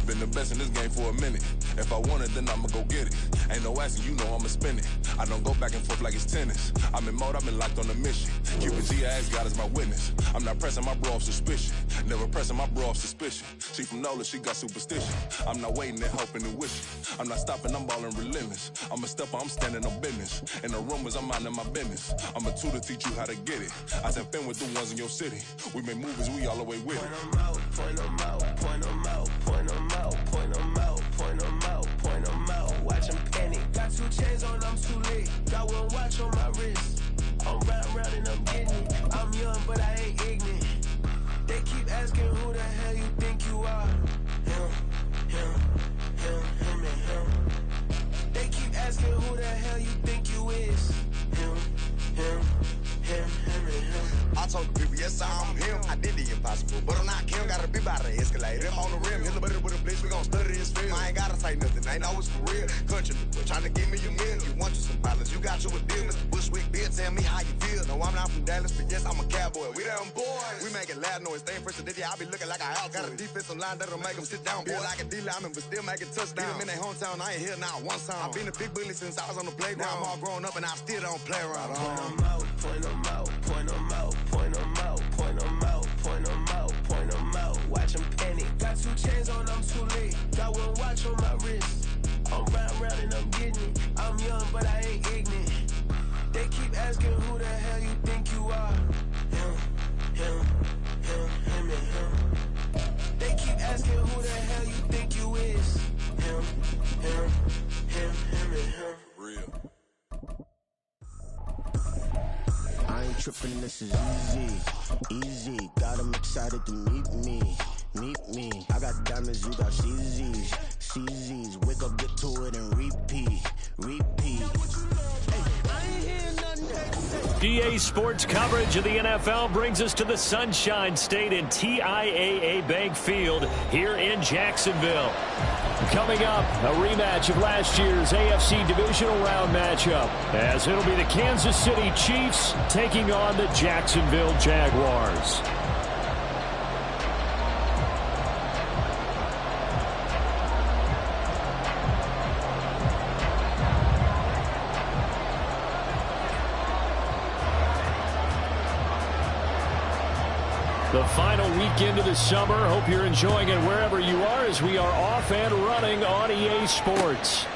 Been the best in this game for a minute. If I want it, then I'ma go get it. Ain't no asking, you know I'ma spin it. I don't go back and forth like it's tennis. I'm in mode, I've been locked on a mission. Cupid G, I ask God as my witness. I'm not pressing my bro off suspicion. Never pressing my bro off suspicion. She from Nola, she got superstition. I'm not waiting and hoping and wishing. I'm not stopping, I'm balling relentless. I'm a stepper, I'm standing on business. In the rumors, I'm minding my business. I'm a tutor, teach you how to get it. I said, fin with the ones in your city. We make movies, we all the way with it. Point them out, point them out, point them out, point them out, point them out, point them out, point them out. Watch them panic. Got 2 chains on, I'm too late. Got 1 watch on my wrist. I'm round and I'm getting it. I'm young, but I ain't ignorant. They keep asking who the hell you think you are. Him, and him. They keep asking who the hell you think you is. Him, and him. I told the people, yes, I'm him. I did the impossible, but I'm not Kim. Gotta be by the escalator. Him on the rim, hit the butter with a blitz. We gon' study this film. I ain't gotta say nothing, ain't always for real. Country, trying to give me a meal. You want you some problems, you got you a deal. Mr. Bushwick, Bill, tell me how you feel. No, I'm not from Dallas, but yes, I'm a cowboy. We them boys. We making loud noise. Staying first today, I be looking like a house. Got a defensive line that'll make them sit down. Boy, like a D-lineman, but still making touchdowns. Beat them in their hometown, I ain't here now one time. I've been a big bully since I was on the playground. I'm all grown up and I still don't play around. Point them out, point them out, point them out, point them out, point them out, point them out, point them out. Watch them panic. Got 2 chains on, I'm too late. Got 1 watch on my wrist. I'm round and I'm getting it. I'm young, but I ain't ignorant. They keep asking who the hell you think you are. Him, and him. They keep asking who the hell you think you is. Him, and him. Real. I ain't tripping, this is easy. Got 'em excited to meet me. I got diamonds, you got CZs. Wake up, get to it, and repeat. DA Sports coverage of the NFL brings us to the Sunshine State in TIAA Bank Field here in Jacksonville. Coming up, a rematch of last year's AFC Divisional Round matchup, as it'll be the Kansas City Chiefs taking on the Jacksonville Jaguars. The final weekend of the summer. Hope you're enjoying it wherever you are as we are off and running on EA Sports.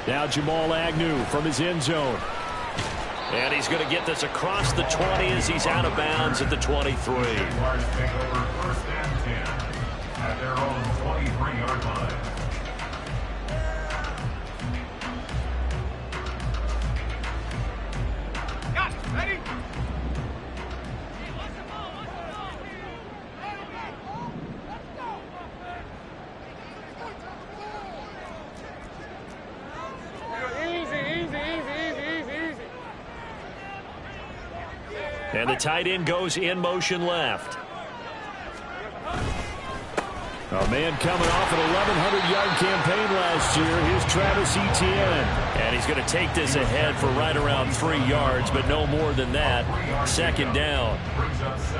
Now Jamal Agnew from his end zone. And he's going to get this across the 20 as he's out of bounds at the 23. Jaguars take over 1st and 10 at their own 23-yard line. Ready? And the tight end goes in motion left. A man coming off an 1,100-yard campaign last year. Here's Travis Etienne. And he's going to take this ahead for right around 3 yards, but no more than that. 2nd down.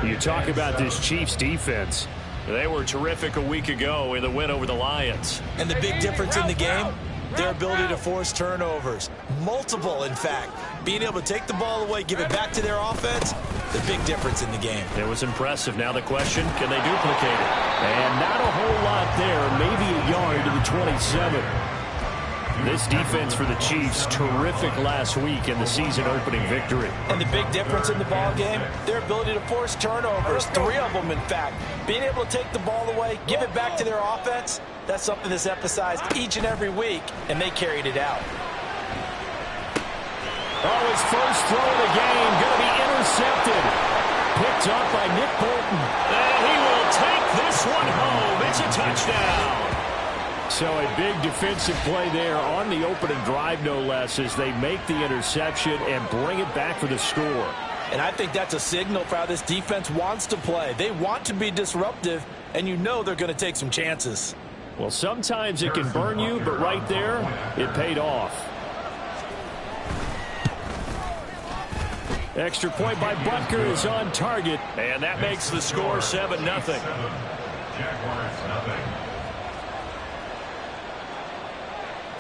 You talk about this Chiefs defense. They were terrific a week ago in the win over the Lions. And the big difference in the game, their ability to force turnovers. Multiple, in fact. Being able to take the ball away, give it back to their offense, the big difference in the game. It was impressive. Now the question, can they duplicate it? And not a whole lot there. Maybe a yard to the 27. This defense for the Chiefs, terrific last week in the season-opening victory. And the big difference in the ball game, their ability to force turnovers. 3 of them, in fact. Being able to take the ball away, give it back to their offense, that's something that's emphasized each and every week, and they carried it out. Oh, his first throw of the game going to be intercepted. Picked up by Nick Bolton. And he will take this one home. It's a touchdown. So a big defensive play there on the opening drive, no less, as they make the interception and bring it back for the score. And I think that's a signal for how this defense wants to play. They want to be disruptive, and you know they're going to take some chances. Well, sometimes it can burn you, but right there, it paid off. Extra point by Butker is on target, and that makes the score 7-0. Jaguars 0.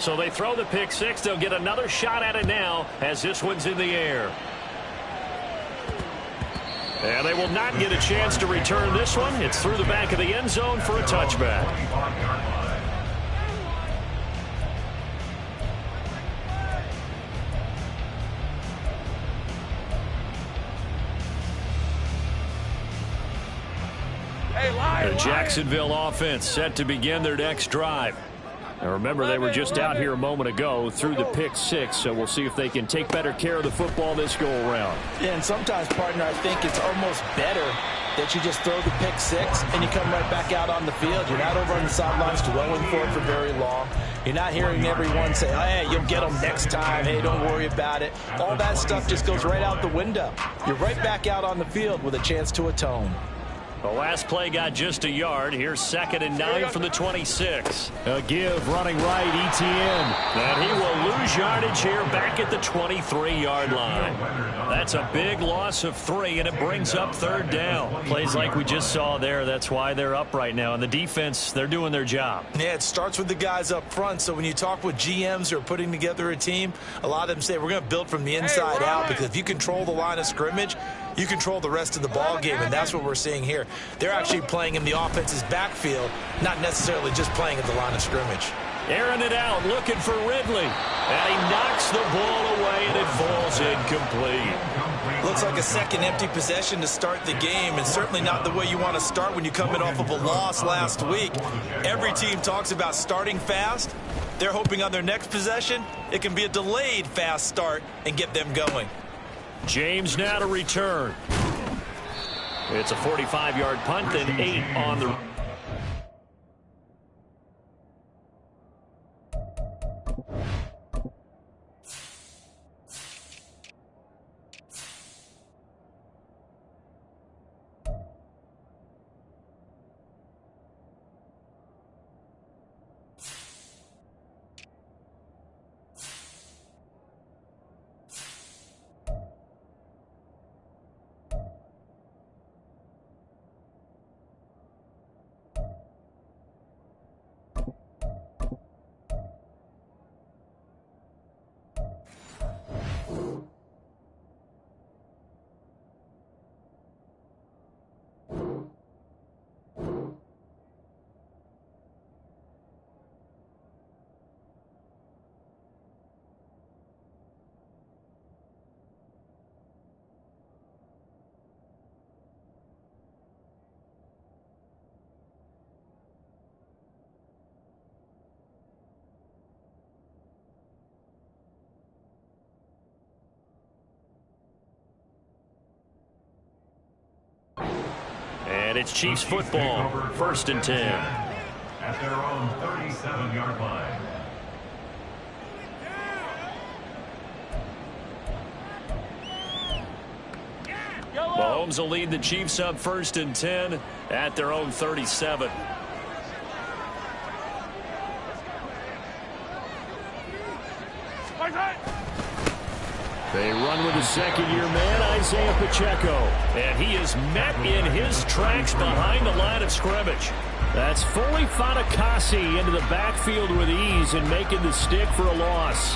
So they throw the pick six. They'll get another shot at it now as this one's in the air. And they will not get a chance to return this one. It's through the back of the end zone for a touchback. The Jacksonville offense set to begin their next drive. Now remember, they were just out here a moment ago through the pick six, so we'll see if they can take better care of the football this go around. Yeah, and sometimes, partner, I think it's almost better that you just throw the pick six and you come right back out on the field. You're not over on the sidelines dwelling for it for very long. You're not hearing everyone say, hey, you'll get them next time. Hey, don't worry about it. All that stuff just goes right out the window. You're right back out on the field with a chance to atone. The last play got just a yard. Here's 2nd and 9 from the 26. A give running right, Etienne. And he will lose yardage here back at the 23-yard line. That's a big loss of 3, and it brings up 3rd down. Plays like we just saw there. That's why they're up right now. And the defense, they're doing their job. Yeah, it starts with the guys up front. So when you talk with GMs who are putting together a team, a lot of them say we're going to build from the inside out, because if you control the line of scrimmage, you control the rest of the ball game, and that's what we're seeing here. They're actually playing in the offense's backfield, not necessarily just playing at the line of scrimmage. Airing it out, looking for Ridley. And he knocks the ball away, and it falls incomplete. Looks like a second empty possession to start the game, and certainly not the way you want to start when you're coming off of a loss last week. Every team talks about starting fast. They're hoping on their next possession, it can be a delayed fast start and get them going. James now to return. It's a 45-yard punt and 8 on the... And it's Chiefs football, 1st and 10. At their own 37-yard line. Mahomes will lead the Chiefs up 1st and 10 at their own 37. They run with a second-year man, Isaiah Pacheco. And he is met in his tracks behind the line of scrimmage. That's fully Fatukasi into the backfield with ease and making the stick for a loss.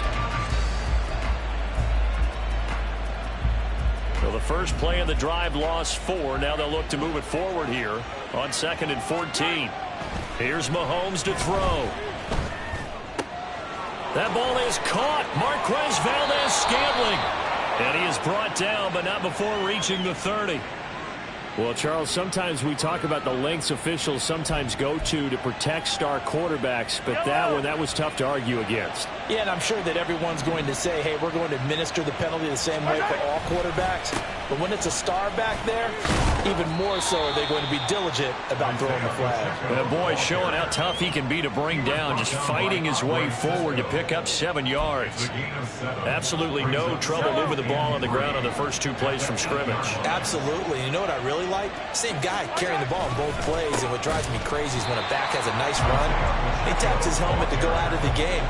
So the first play of the drive lost 4. Now they'll look to move it forward here on 2nd and 14. Here's Mahomes to throw. That ball is caught. Marquez Valdes-Scantling. And he is brought down, but not before reaching the 30. Well, Charles, sometimes we talk about the lengths officials sometimes go to protect star quarterbacks, but that was tough to argue against. Yeah, and I'm sure that everyone's going to say, hey, we're going to administer the penalty the same way for all quarterbacks. But when it's a star back there, even more so are they going to be diligent about throwing the flag. The boy showing how tough he can be to bring down, just fighting his way forward to pick up 7 yards. Absolutely no trouble moving the ball on the ground on the first 2 plays from scrimmage. Absolutely. You know what I really like? Same guy carrying the ball in both plays, and what drives me crazy is when a back has a nice run, he taps his helmet to go out of the game.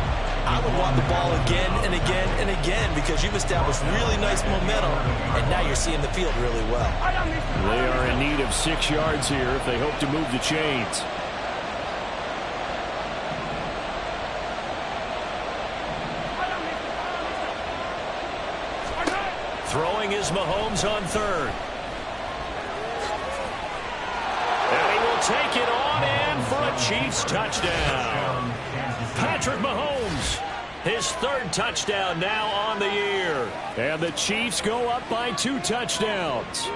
I would want the ball again and again and again because you've established really nice momentum, and now you're seeing the field really well. They are in need of 6 yards here if they hope to move the chains. Throwing is Mahomes on third. And he will take it on in for a Chiefs touchdown. Patrick Mahomes, his third touchdown now on the year. And the Chiefs go up by 2 touchdowns.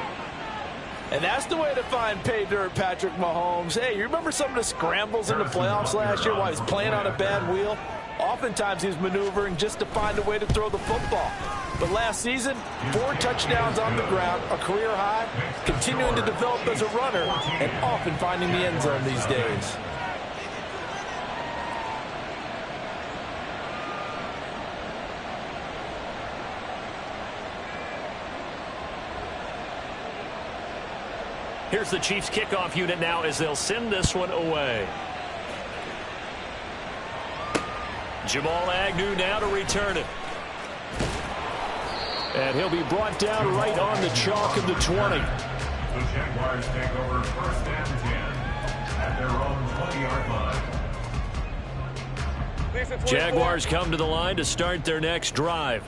And that's the way to find pay dirt, Patrick Mahomes. Hey, you remember some of the scrambles in the playoffs last year while he was playing on a bad wheel? Oftentimes he was maneuvering just to find a way to throw the football. But last season, 4 touchdowns on the ground, a career high, continuing to develop as a runner, and often finding the end zone these days. Here's the Chiefs kickoff unit now as they'll send this one away. Jamal Agnew now to return it. And he'll be brought down right on the chalk of the 20. The Jaguars take over first and 10 at their own 20-yard line. Jaguars come to the line to start their next drive.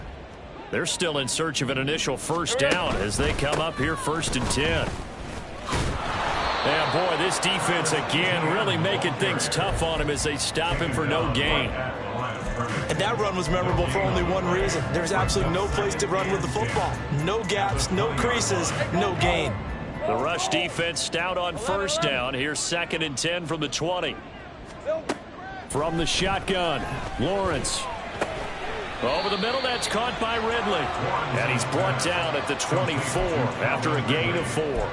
They're still in search of an initial first down as they come up here first and 10. Yeah, boy, this defense again really making things tough on him as they stop him for no gain. And that run was memorable for only one reason. There's absolutely no place to run with the football. No gaps, no creases, no gain. The rush defense stout on first down. Here's second and 10 from the 20. From the shotgun, Lawrence. Over the middle, that's caught by Ridley. And he's brought down at the 24 after a gain of 4.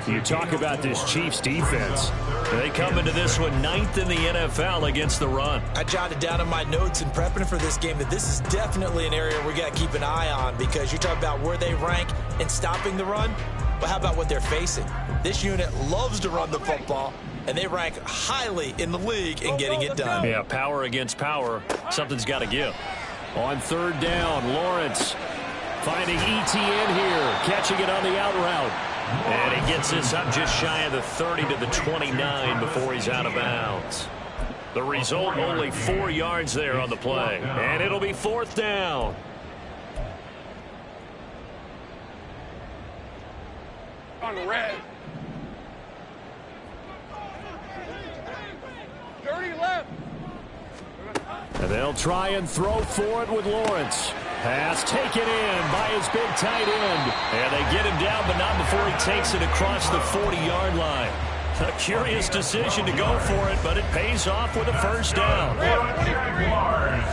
You talk about this Chiefs defense. They come into this one 9th in the NFL against the run. I jotted down in my notes in prepping for this game that this is definitely an area we got to keep an eye on, because you talk about where they rank in stopping the run, but how about what they're facing? This unit loves to run the football, and they rank highly in the league in getting it done. Yeah, power against power. Something's got to give. On third down, Lawrence finding ETN here, catching it on the out route. And he gets this up just shy of the 30 to the 29 before he's out of bounds. The result, only 4 yards there on the play. And it'll be fourth down. On the red. Dirty left. And they'll try and throw for it with Lawrence. Pass taken in by his big tight end. And they get him down, but not before he takes it across the 40-yard line. A curious decision to go for it, but it pays off with a first down. Jaguars.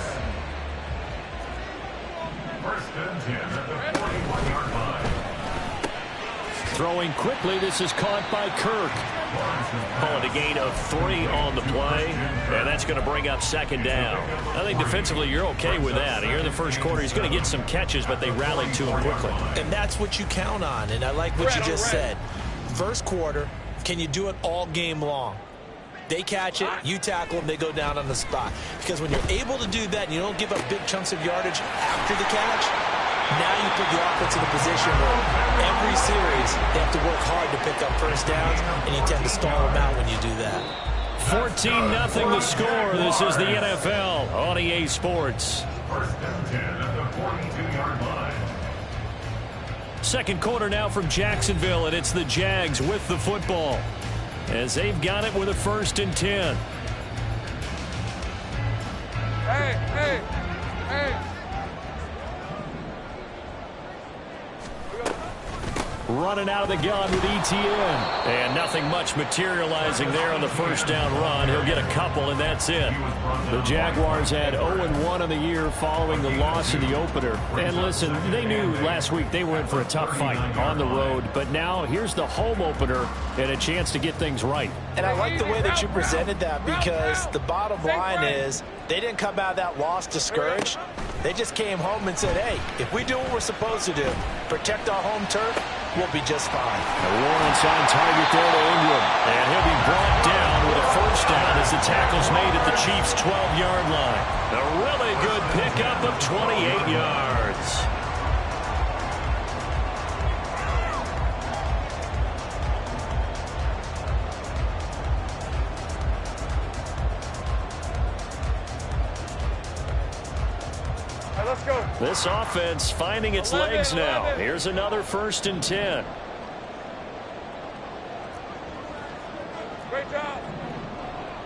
First and 10 at the 41-yard line. Throwing quickly, this is caught by Kirk. Calling a gain of 3 on the play, and that's going to bring up second down. I think defensively you're okay with that. Here in the first quarter, he's going to get some catches, but they rallied to him quickly. And that's what you count on, and I like what you just said. First quarter, can you do it all game long? They catch it, you tackle them, they go down on the spot. Because when you're able to do that and you don't give up big chunks of yardage after the catch, now you put the offense in a position where every series they have to work hard to pick up first downs, and you tend to stall them out when you do that. 14-0 the score. This is the NFL on EA Sports. First and 10 at the 42-yard line. Second quarter now from Jacksonville, and it's the Jags with the football as they've got it with a first and 10. Hey, hey, hey. Running out of the gun with ETN. And nothing much materializing there on the first down run. He'll get a couple, and that's it. The Jaguars had 0-1 on the year following the loss in the opener. And listen, they knew last week they were in for a tough fight on the road. But now here's the home opener and a chance to get things right. And I like the way that you presented that, because the bottom line is they didn't come out of that loss discouraged. They just came home and said, hey, if we do what we're supposed to do, protect our home turf, we'll be just fine. Lawrence on target there to Ingram. And he'll be brought down with a first down as the tackle's made at the Chiefs' 12-yard line. A really good pickup of 28 yards. let's go. This offense finding its legs now. Here's another 1st and 10. Great job.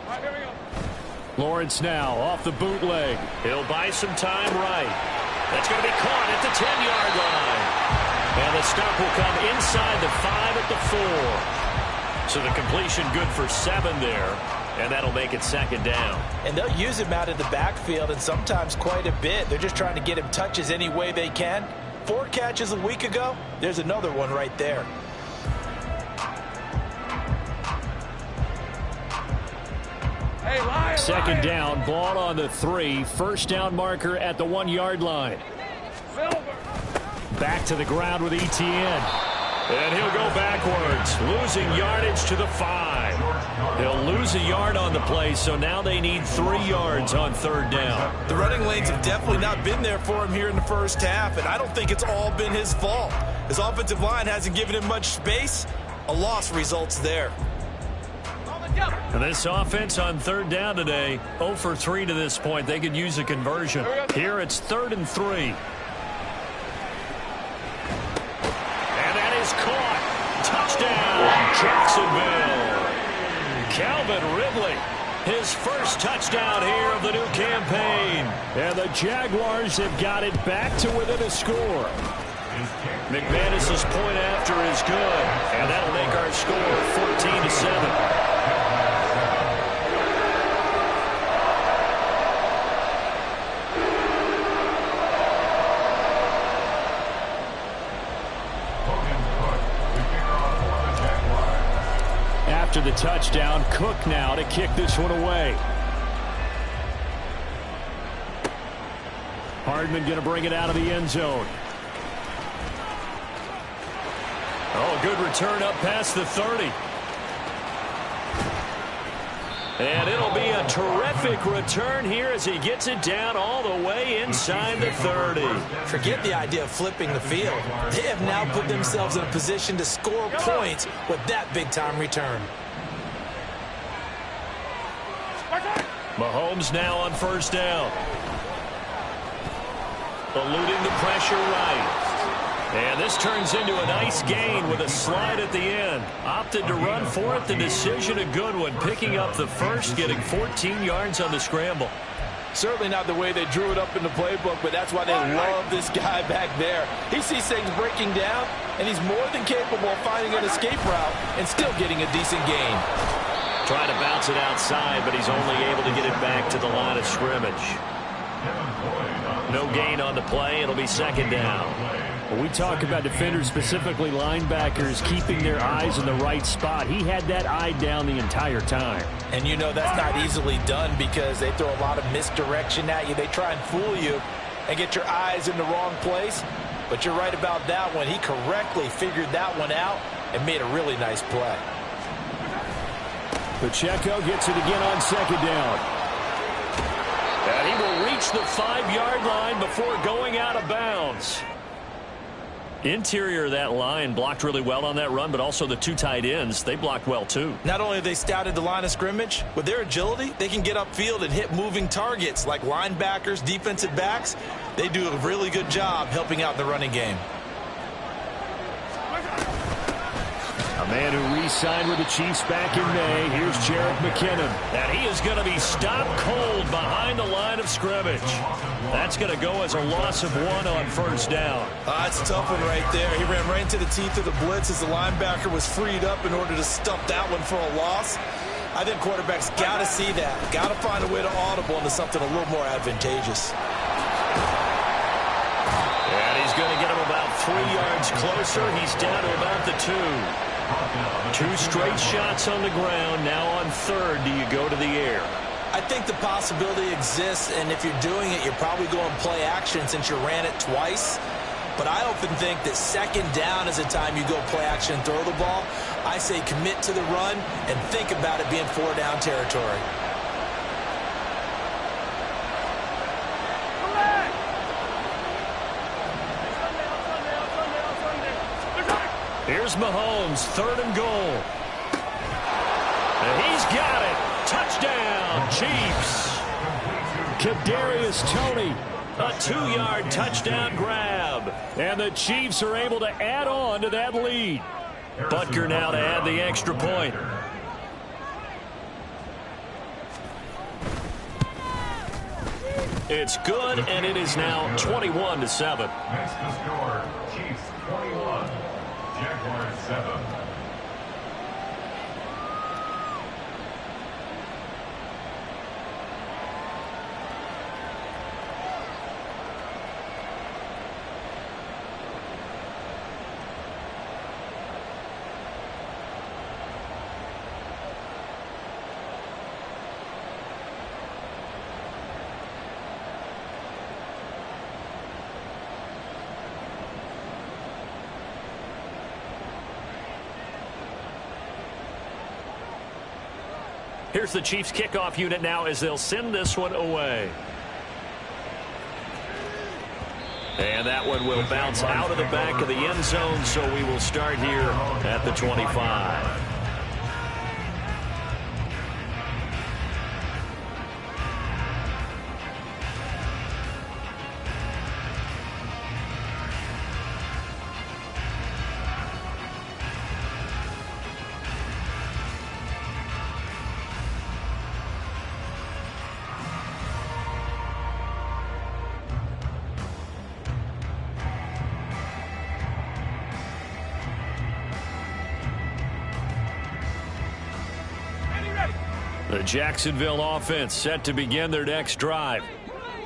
All right, here we go. Lawrence now off the bootleg. He'll buy some time right. That's going to be caught at the 10-yard line. And the stop will come inside the 5 at the 4. So the completion good for 7 there. And that'll make it 2nd down. And they'll use him out in the backfield, and sometimes quite a bit. They're just trying to get him touches any way they can. 4 catches a week ago. There's another one right there. Hey, Lion, 2nd down, ball on the 3. 1st down marker at the 1-yard line. Silver. Back to the ground with Etienne. And he'll go backwards, losing yardage to the 5. He'll lose a yard on the play, so now they need 3 yards on 3rd down. The running lanes have definitely not been there for him here in the first half, and I don't think it's all been his fault. His offensive line hasn't given him much space. A loss results there. And this offense on 3rd down today, 0 for 3 to this point. They could use a conversion. Here it's 3rd and 3. Caught. Touchdown, Jacksonville. Calvin Ridley, his first touchdown here of the new campaign. And the Jaguars have got it back to within a score. McManus's point after is good, and that'll make our score 14-7. After the touchdown, Cook now to kick this one away. Hardman going to bring it out of the end zone. Oh, good return up past the 30. And it'll be a terrific return here as he gets it down all the way inside the 30. Forget the idea of flipping the field. They have now put themselves in a position to score points with that big-time return. Mahomes now on 1st down. Eluding the pressure right. And this turns into a nice gain with a slide at the end. Opted to run for it. The decision a good one. Picking up the first, getting 14 yards on the scramble. Certainly not the way they drew it up in the playbook, but that's why they love this guy back there. He sees things breaking down, and he's more than capable of finding an escape route and still getting a decent gain. Trying to bounce it outside, but he's only able to get it back to the line of scrimmage. No gain on the play. It'll be 2nd down. When we talk about defenders, specifically linebackers, keeping their eyes in the right spot, he had that eye down the entire time. And you know that's not easily done because they throw a lot of misdirection at you. They try and fool you and get your eyes in the wrong place. But you're right about that one. He correctly figured that one out and made a really nice play. Pacheco gets it again on 2nd down. And he will reach the 5-yard line before going out of bounds. Interior of that line blocked really well on that run, but also the 2 tight ends, they blocked well too. Not only have they scouted the line of scrimmage, with their agility, they can get upfield and hit moving targets like linebackers, defensive backs. They do a really good job helping out in the running game. A man who re-signed with the Chiefs back in May. Here's Jerick McKinnon. And he is going to be stopped cold behind the line of scrimmage. That's going to go as a loss of 1 on 1st down. That's a tough one right there. He ran right into the teeth of the blitz as the linebacker was freed up in order to stuff that one for a loss. I think quarterbacks got to see that. Got to find a way to audible into something a little more advantageous. And he's going to get him about 3 yards closer. He's down to about the 2. 2 straight shots on the ground. Now on 3rd, do you go to the air? I think the possibility exists, and if you're doing it, you're probably going play action since you ran it twice. But I often think that 2nd down is the time you go play action and throw the ball. I say commit to the run and think about it being 4-down territory. Here's Mahomes, 3rd and goal. And he's got it. Touchdown, Chiefs. Kadarius Toney A 2-yard touchdown grab. And the Chiefs are able to add on to that lead. Butker now to add the extra point. It's good, and it is now 21-7. Next to score, Chiefs 21, Jaguars 7. Here's the Chiefs kickoff unit now as they'll send this one away. And that one will bounce out of the back of the end zone, so we will start here at the 25. The Jacksonville offense set to begin their next drive.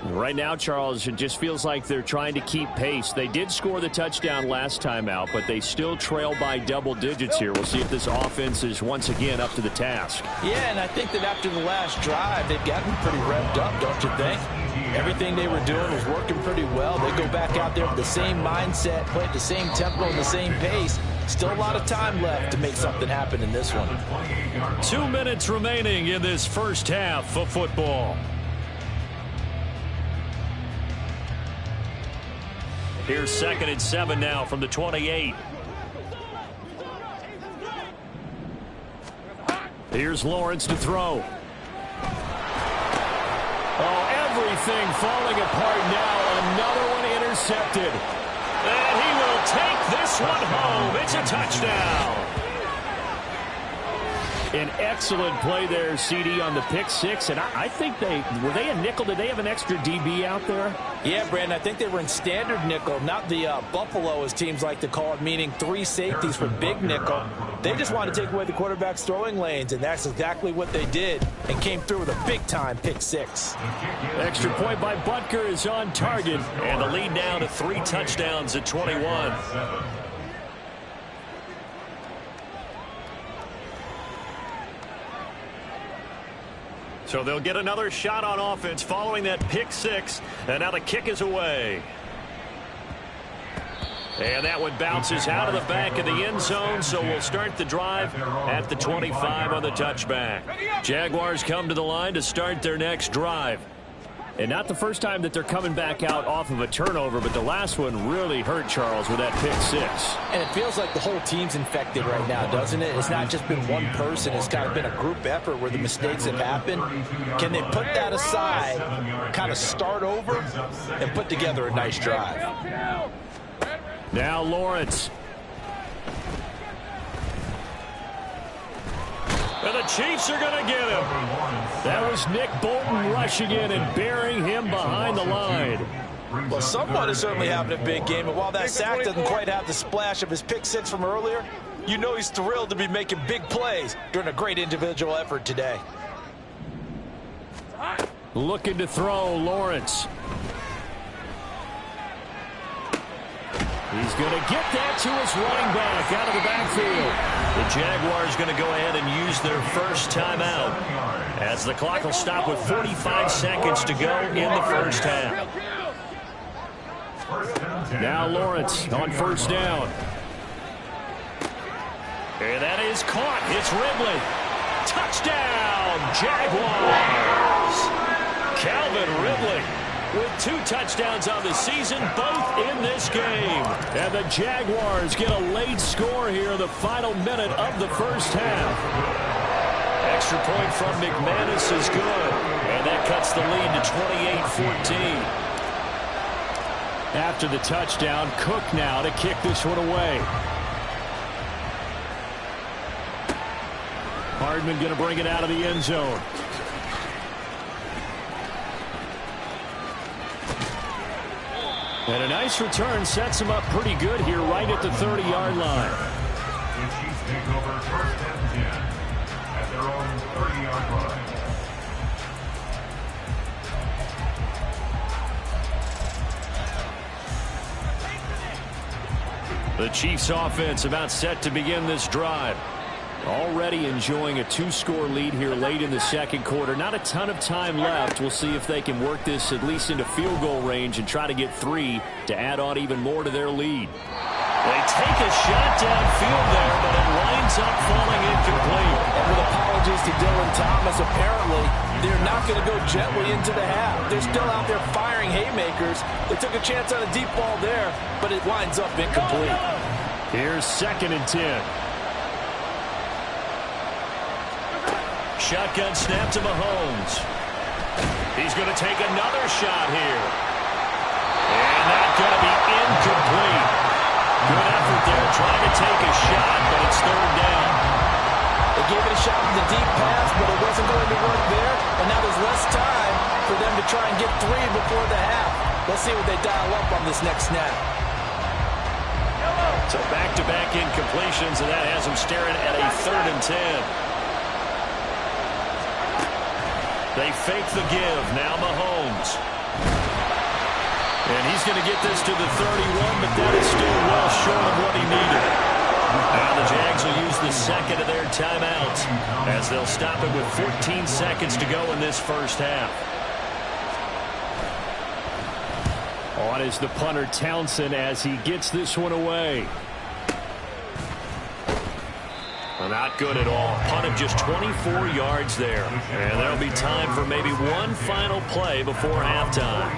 Right now, Charles, it just feels like they're trying to keep pace. They did score the touchdown last time out, but they still trail by double digits here. We'll see if this offense is once again up to the task. Yeah, and I think that after the last drive, they've gotten pretty revved up, don't you think? Everything they were doing was working pretty well. They go back out there with the same mindset, play at the same tempo and the same pace. Still a lot of time left to make something happen in this one. 2 minutes remaining in this first half of football. Here's 2nd and 7 now from the 28. Here's Lawrence to throw. Oh, everything falling apart now. Another one intercepted. And he will take this one home. It's a touchdown. An excellent play there, CD, on the pick six. And I think were they a nickel? Did they have an extra DB out there? Yeah, Brandon, I think they were in standard nickel, not the Buffalo, as teams like to call it, meaning 3 safeties for big nickel. They just wanted to take away the quarterback's throwing lanes, and that's exactly what they did, and came through with a big-time pick six. Extra point by Butker is on target, and the lead now to 3 touchdowns at 21. So they'll get another shot on offense following that pick six, and now the kick is away. And that one bounces out of the back of the end zone, so we'll start the drive at the 25 on the touchback. Jaguars come to the line to start their next drive. And not the first time that they're coming back out off of a turnover, but the last one really hurt, Charles, with that pick six. And it feels like the whole team's infected right now, doesn't it? It's not just been one person. It's kind of been a group effort where the mistakes have happened. Can they put that aside, kind of start over, and put together a nice drive? Now Lawrence. And the Chiefs are going to get him. That was Nick Bolton rushing in and burying him behind the line. Well, someone is certainly having a big game, and while that sack doesn't quite have the splash of his pick six from earlier, you know he's thrilled to be making big plays during a great individual effort today. Looking to throw, Lawrence. He's going to get that to his running back out of the backfield. The Jaguars going to go ahead and use their first timeout as the clock will stop with 45 seconds to go in the first half. Now Lawrence on first down. And that is caught. It's Ridley. Touchdown, Jaguars. Calvin Ridley with 2 touchdowns on the season, both in this game. And the Jaguars get a late score here in the final minute of the first half. Extra point from McManus is good. And that cuts the lead to 28-14. After the touchdown, Cook now to kick this one away. Hardman going to bring it out of the end zone. And a nice return sets him up pretty good here right at the 30-yard line. The Chiefs take over first and 10 at their own 30-yard line. The Chiefs offense about set to begin this drive. Already enjoying a 2-score lead here late in the second quarter. Not a ton of time left. We'll see if they can work this at least into field goal range and try to get 3 to add on even more to their lead. They take a shot downfield there, but it winds up falling incomplete. And with apologies to Dylan Thomas, apparently they're not going to go gently into the half. They're still out there firing haymakers. They took a chance on a deep ball there, but it winds up incomplete. Here's 2nd and 10. Shotgun snap to Mahomes. He's going to take another shot here. And that's going to be incomplete. Good effort there trying to take a shot, but it's 3rd down. They gave it a shot with the deep pass, but it wasn't going to work there. And now there's less time for them to try and get 3 before the half. Let's see what they dial up on this next snap. So back-to-back incompletions, and that has them staring at a 3rd and 10. They fake the give. Now Mahomes. And he's going to get this to the 31, but that is still well short of what he needed. Now the Jags will use the 2nd of their timeouts as they'll stop it with 14 seconds to go in this first half. On is the punter Townsend as he gets this one away. Not good at all. Punted just 24 yards there. And there'll be time for maybe one final play before halftime.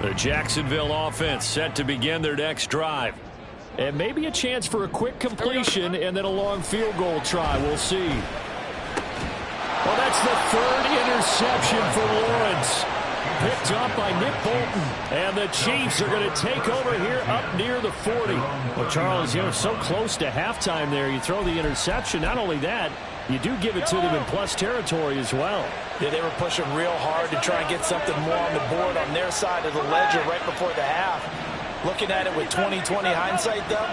The Jacksonville offense set to begin their next drive. And maybe a chance for a quick completion and then a long field goal try. We'll see. Well, that's the 3rd interception for Lawrence. Picked up by Nick Bolton. And the Chiefs are going to take over here up near the 40. Well, Charles, so close to halftime there. You throw the interception. Not only that, you do give it to them in plus territory as well. Yeah, they were pushing real hard to try and get something more on the board on their side of the ledger right before the half. Looking at it with 20/20 hindsight, though,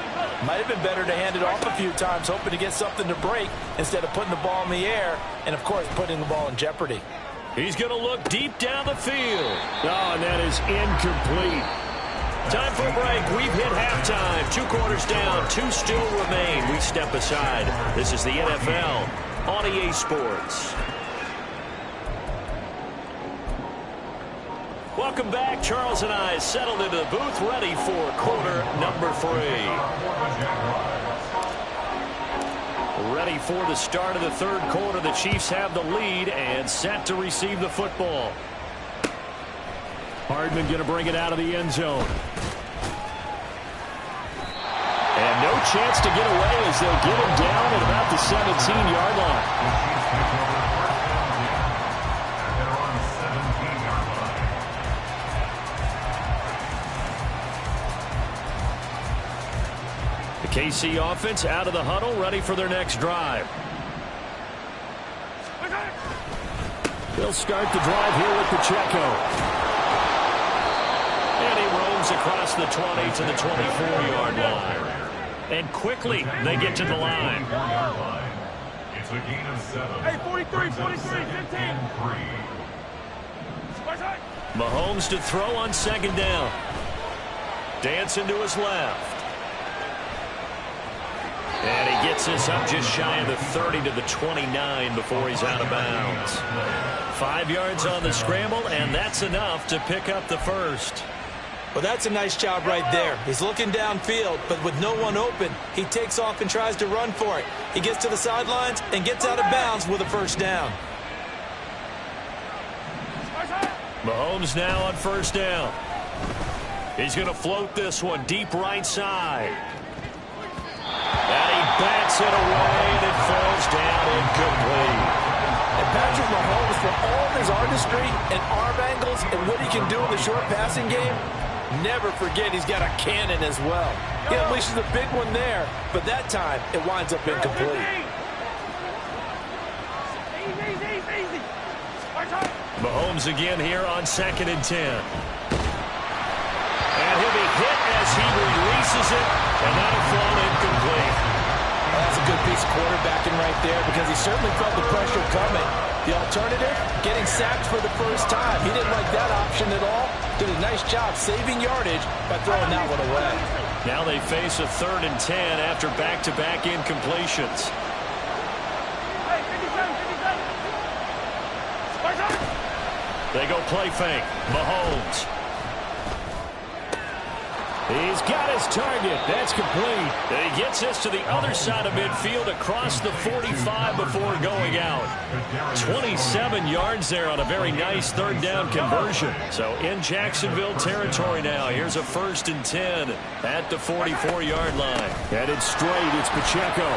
might have been better to hand it off a few times, hoping to get something to break instead of putting the ball in the air and, of course, putting the ball in jeopardy. He's going to look deep down the field. Oh, and that is incomplete. Time for a break. We've hit halftime. 2 quarters down. 2 still remain. We step aside. This is the NFL on EA Sports. Welcome back. Charles and I settled into the booth, ready for quarter number 3. Ready for the start of the 3rd quarter. The Chiefs have the lead and set to receive the football. Hardman going to bring it out of the end zone. And no chance to get away as they'll get him down at about the 17-yard line. The KC offense out of the huddle, ready for their next drive. They'll start the drive here with Pacheco. And he roams across the 20 to the 24-yard line. And quickly, they get to the line. It's a gain of 7. Hey, 43, 15. Mahomes to throw on 2nd down. Dancing to his left. And he gets this up just shy of the 30 to the 29 before he's out of bounds. 5 yards on the scramble, and that's enough to pick up the first. Well, that's a nice job right there. He's looking downfield, but with no one open, he takes off and tries to run for it. He gets to the sidelines and gets out of bounds with a first down. Mahomes now on 1st down. He's going to float this one deep right side. And he bats it away, and it falls down incomplete. And Patrick Mahomes, for all of his artistry and arm angles and what he can do in the short passing game, never forget he's got a cannon as well. He unleashes a big one there, but that time it winds up incomplete. Mahomes again here on 2nd and 10. And he'll be hit as he releases it, and that'll fall incomplete. Well, that's a good piece of quarterbacking right there because he certainly felt the pressure coming. The alternative, getting sacked for the first time. He didn't like that option at all. Did a nice job saving yardage by throwing that one away. Now they face a 3rd and 10 after back-to-back incompletions. They go play fake. Mahomes. He's got his target. That's complete. And he gets this to the other side of midfield across the 45 before going out. 27 yards there on a very nice 3rd down conversion. So in Jacksonville territory now. Here's a 1st and 10 at the 44-yard line. Headed straight. It's Pacheco.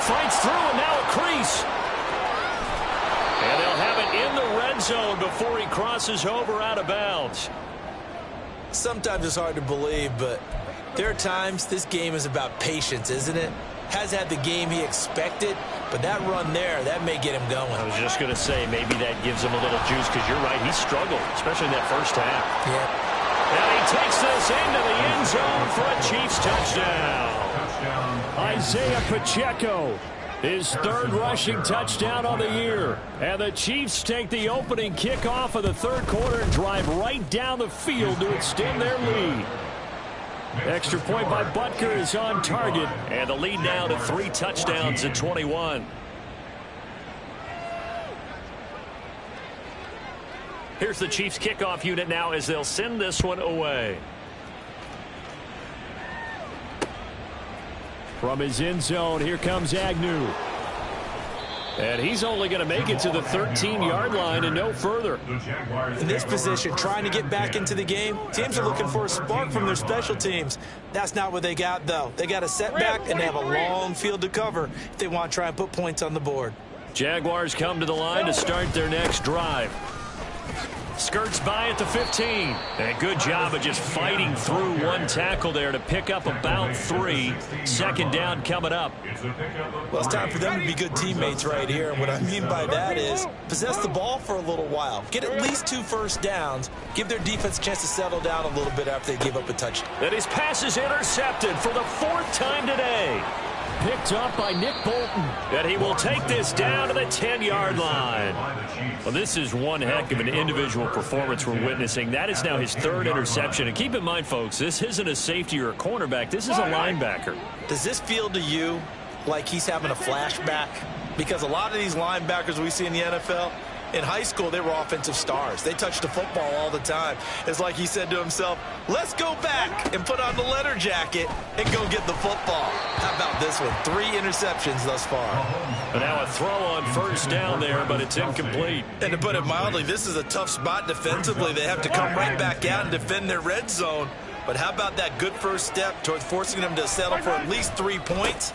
Fights through and now a crease. And they'll have it in the red zone before he crosses over out of bounds. Sometimes it's hard to believe, but there are times this game is about patience, isn't it? Has had the game he expected, but that run there, that may get him going. I was just going to say, maybe that gives him a little juice, because you're right, he struggled, especially in that first half. Yeah. And he takes this into the end zone for a Chiefs touchdown. Isaiah Pacheco, his 3rd rushing touchdown on the year. And the Chiefs take the opening kickoff of the 3rd quarter and drive right down the field to extend their lead. Extra point by Butker is on target. And the lead now to 3 touchdowns at 21. Here's the Chiefs kickoff unit now as they'll send this one away. From his end zone, here comes Agnew. And he's only going to make it to the 13-yard line and no further. In this position, trying to get back into the game, teams are looking for a spark from their special teams. That's not what they got, though. They got a setback, and they have a long field to cover if they want to try and put points on the board. Jaguars come to the line to start their next drive. Skirts by at the 15. And a good job of just fighting through one tackle there to pick up about 3. 2nd down coming up. Well, it's time for them to be good teammates right here. And what I mean by that is possess the ball for a little while. Get at least 2 first downs. Give their defense a chance to settle down a little bit after they give up a touchdown. And his pass is intercepted for the 4th time today. Picked up by Nick Bolton. And he will take this down to the 10-yard line. Well, this is one heck of an individual performance we're witnessing. That is now his 3rd interception. And keep in mind, folks, this isn't a safety or a cornerback. This is a linebacker. Does this feel to you like he's having a flashback? Because a lot of these linebackers we see in the NFL, in high school, they were offensive stars. They touched the football all the time. It's like he said to himself, let's go back and put on the leather jacket and go get the football. How about this one? 3 interceptions thus far. And now a throw on 1st down there, but it's incomplete. And to put it mildly, this is a tough spot defensively. They have to come right back out and defend their red zone. But how about that good first step towards forcing them to settle for at least 3 points?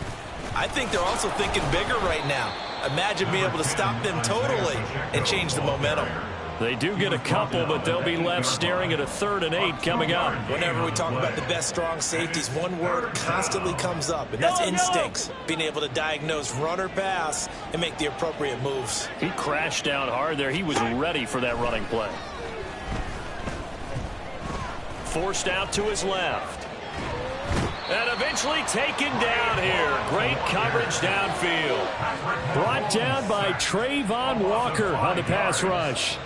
I think they're also thinking bigger right now. Imagine being able to stop them totally and change the momentum. They do get a couple, but they'll be left staring at a 3rd and 8 coming up. Whenever we talk about the best strong safeties, one word constantly comes up, and that's instincts. Being able to diagnose run or pass and make the appropriate moves. He crashed down hard there. He was ready for that running play. Forced out to his left. And eventually taken down here. Great coverage downfield. Brought down by Trayvon Walker on the pass rush.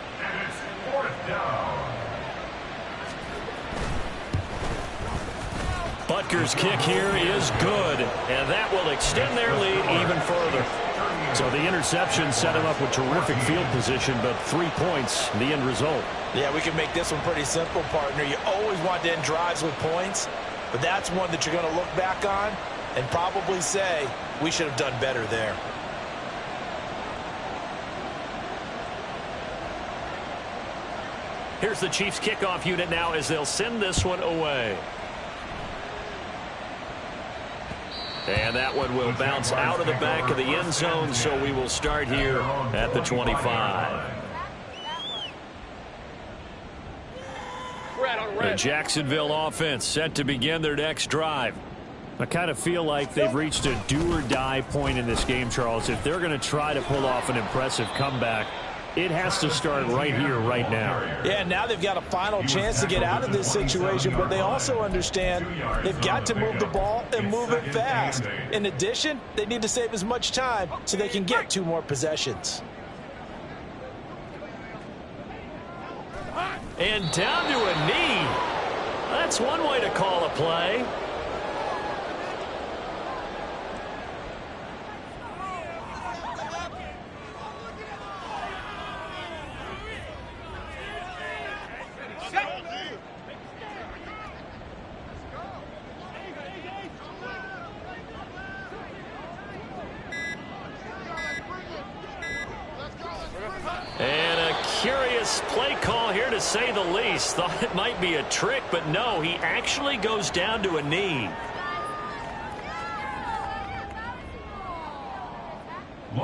Butker's kick here is good, and that will extend their lead even further. So the interception set him up with terrific field position, but 3 points, the end result. Yeah, we can make this one pretty simple, partner. You always want to end drives with points, but that's one that you're going to look back on and probably say, we should have done better there. Here's the Chiefs kickoff unit now as they'll send this one away. And that one will bounce out of the back of the end zone, so we will start here at the 25. The Jacksonville offense set to begin their next drive. I kind of feel like they've reached a do-or-die point in this game, Charles. If they're going to try to pull off an impressive comeback, it has to start right here, right now. Yeah, now they've got a final chance to get out of this situation, but they also understand they've got to move the ball and move it fast. In addition, they need to save as much time so they can get 2 more possessions. And down to a knee. That's one way to call a play. And a curious play call here, to say the least. Thought it might be a trick, but no, he actually goes down to a knee.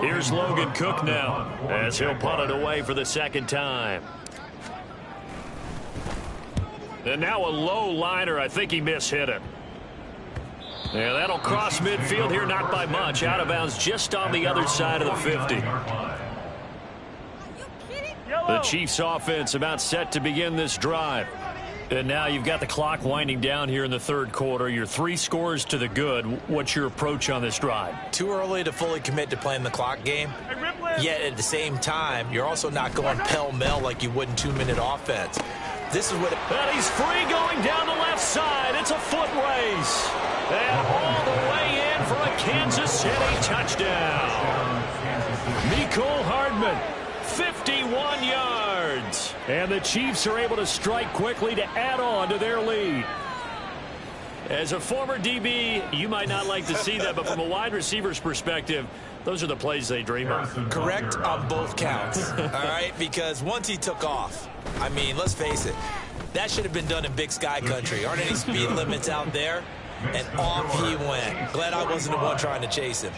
Here's Logan Cook now, as he'll punt it away for the second time. And now a low liner. I think he mishit it. Yeah, that'll cross midfield here, not by much. Out of bounds just on the other side of the 50. The Chiefs offense about set to begin this drive. And now you've got the clock winding down here in the third quarter. You're 3 scores to the good. What's your approach on this drive? Too early to fully commit to playing the clock game. Yet at the same time, you're also not going pell-mell like you would in 2-minute offense. This is what... And he's free going down the left side. It's a foot race. And all the way in for a Kansas City touchdown. Mecole Hardman, 51 yards. And the Chiefs are able to strike quickly to add on to their lead. As a former DB, you might not like to see that, but from a wide receiver's perspective, those are the plays they dream of. Correct on both counts, all right? Because once he took off, I mean, let's face it, that should have been done in Big Sky country. Aren't any speed limits out there? And off he went. Glad I wasn't the one trying to chase him.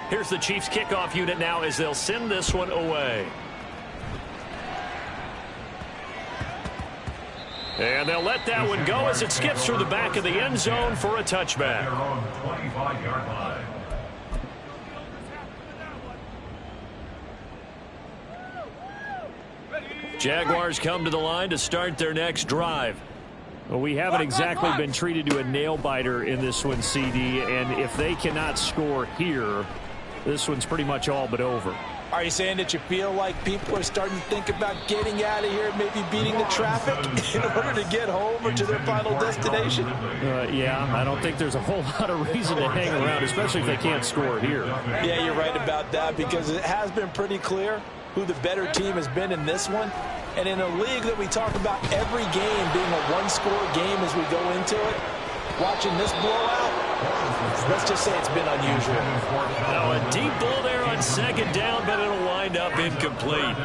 Here's the Chiefs kickoff unit now as they'll send this one away. And they'll let that one go as it skips through the back of the end zone for a touchback. Jaguars come to the line to start their next drive. Well, we haven't exactly been treated to a nail-biter in this one, CD, and if they cannot score here, this one's pretty much all but over. Are you saying that you feel like people are starting to think about getting out of here, maybe beating the traffic in order to get home or to their final destination? Yeah, I don't think there's a whole lot of reason to hang around, especially if they can't score here. Yeah, you're right about that, because it has been pretty clear who the better team has been in this one. And in a league that we talk about every game being a one-score game as we go into it, watching this blowout, let's just say it's been unusual. Now a deep ball there on second down, but it'll wind up incomplete.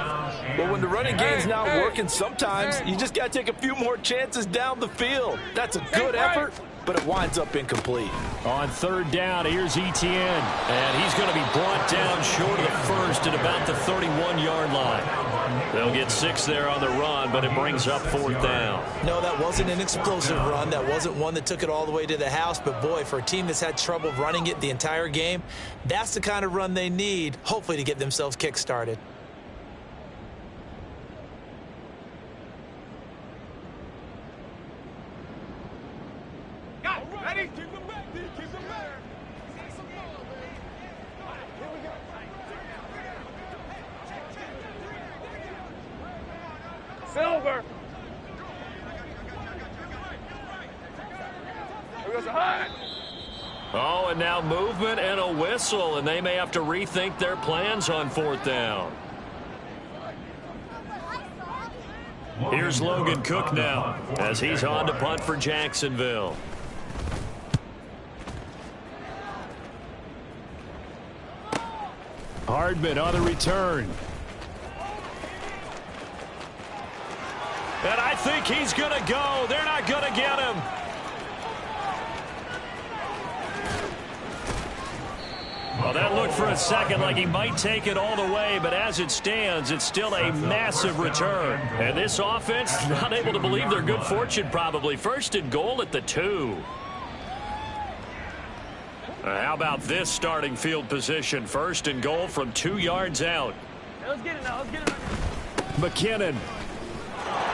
Well, when the running game's not working, sometimes you just got to take a few more chances down the field. That's a good effort, but it winds up incomplete. On third down, here's Etienne, and he's going to be brought down short of the first at about the 31-yard line. They'll get 6 there on the run, but it brings up fourth down. No, that wasn't an explosive run. That wasn't one that took it all the way to the house. But, boy, for a team that's had trouble running it the entire game, that's the kind of run they need, hopefully, to get themselves kick-started. Ready? Silver. Oh, and now movement and a whistle, and they may have to rethink their plans on fourth down. Here's Logan Cook now, as he's on to punt for Jacksonville. Hardman on the return. And I think he's going to go. They're not going to get him. Well, that looked for a second like he might take it all the way, but as it stands, it's still a massive return. And this offense, not able to believe their good fortune probably. First and goal at the 2. How about this starting field position? First and goal from 2 yards out. Let's get it now. Let's get it. McKinnon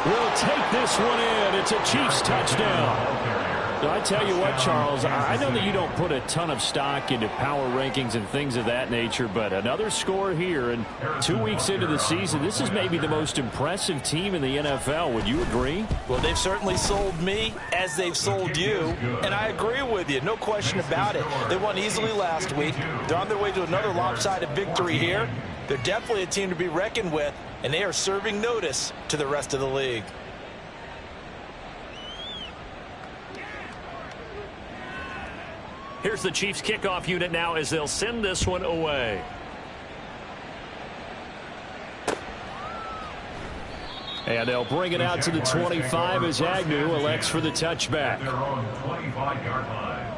will take this one in. It's a Chiefs touchdown. So I tell you what, Charles, I know that you don't put a ton of stock into power rankings and things of that nature, but another score here, and 2 weeks into the season, this is maybe the most impressive team in the NFL. Would you agree? Well, they've certainly sold me as they've sold you, and I agree with you. No question about it. They won easily last week. They're on their way to another lopsided victory here. They're definitely a team to be reckoned with, and they are serving notice to the rest of the league. Here's the Chiefs kickoff unit now as they'll send this one away. And they'll bring it out to the 25 as Agnew elects for the touchback. Their own 25-yard line.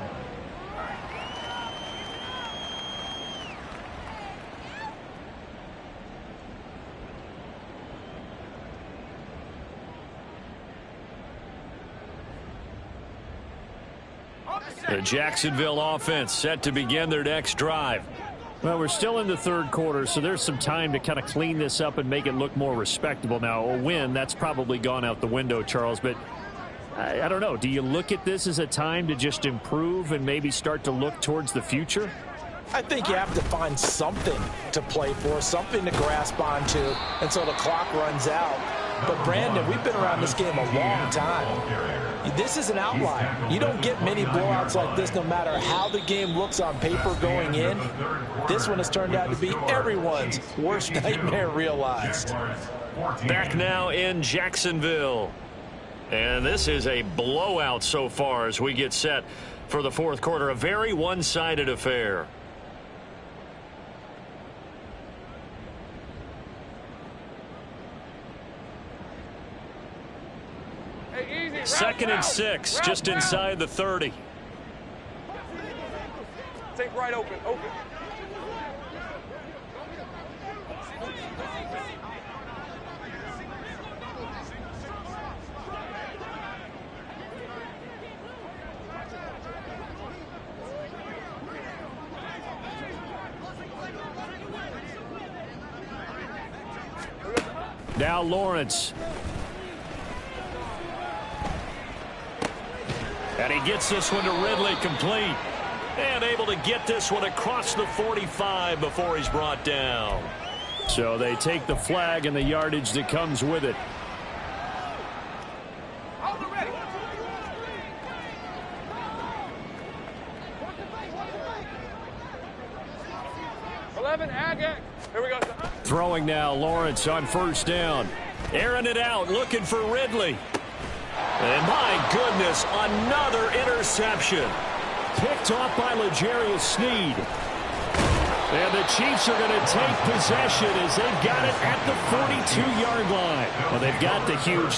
The Jacksonville offense set to begin their next drive. Well, we're still in the third quarter, so there's some time to kind of clean this up and make it look more respectable. Now, a win, that's probably gone out the window, Charles, but I don't know. Do you look at this as a time to just improve and maybe start to look towards the future? I think you have to find something to play for, something to grasp onto until the clock runs out. But, Brandon, we've been around this game a long time. This is an outlier. You don't get many blowouts like this no matter how the game looks on paper going in. This one has turned out to be everyone's worst nightmare realized. Back now in Jacksonville. And this is a blowout so far as we get set for the fourth quarter. A very one-sided affair. Second and 6, just inside the 30. Take right open. Now Lawrence. And he gets this one to Ridley complete. And able to get this one across the 45 before he's brought down. So they take the flag and the yardage that comes with it. Here we go. Throwing now, Lawrence on first down. Airing it out, looking for Ridley. And my goodness, another interception. Picked off by L'Jarius Sneed. And the Chiefs are going to take possession as they've got it at the 42-yard line. Well, they've got the huge